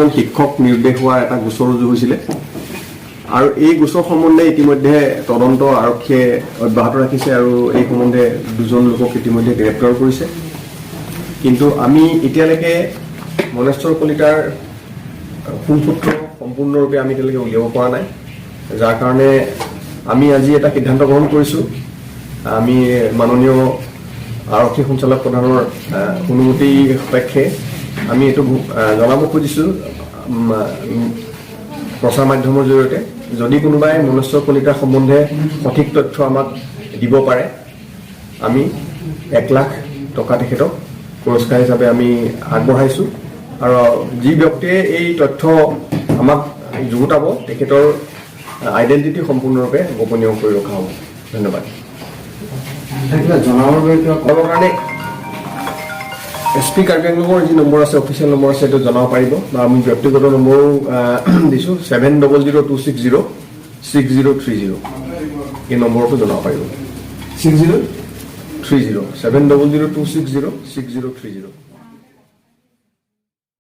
এজন শিক্ষক নিৰ্দেশ হোৱাৰ এটা গোচৰ ৰুজু হৈছিলে আৰু এই গোচৰ সম্বন্ধে ইতিমধ্যে তদন্ত আৰক্ষীয়ে অব্যাহত ৰাখিছে আৰু এই সম্বন্ধে দুজন লোকক ইতিমধ্যে গ্ৰেপ্তাৰ কৰিছে কিন্তু আমি এতিয়ালৈকে মনেশ্বৰ কলিতাৰ সুপুত্ৰ সম্পূৰ্ণৰূপে আমি এতিয়ালৈকে উলিয়াব পৰা নাই যাৰ কাৰণে আমি আজি এটা সিদ্ধান্ত গ্ৰহণ কৰিছোঁ আমি মাননীয় আৰক্ষী সঞ্চালক প্ৰধানৰ অনুমতি সাপেক্ষে আমি এইটো জনাব খুজিছোঁ প্ৰচাৰ মাধ্যমৰ জৰিয়তে যদি কোনোবাই মনেশ্বৰ কলিতাৰ সম্বন্ধে সঠিক তথ্য আমাক দিব পাৰে আমি 1 লাখ টকা তেখেতক পুৰস্কাৰ হিচাপে আমি আগবঢ়াইছোঁ আৰু যি ব্যক্তিয়ে এই তথ্য আমাক যুগুতাব তেখেতৰ আইডেণ্টিটি সম্পূৰ্ণৰূপে গোপনীয় কৰি ৰখা হ'ব ধন্যবাদ জনাবৰ কাৰণে SP কাৰ্বি আংলঙৰ যি নম্বৰ আছে অফিচিয়েল নম্বৰ আছে এইটো জনাব পাৰিব বা আমি ব্যক্তিগত নম্বৰো দিছোঁ 7000260630 এই নম্বৰটো জনাব পাৰিব 7002606030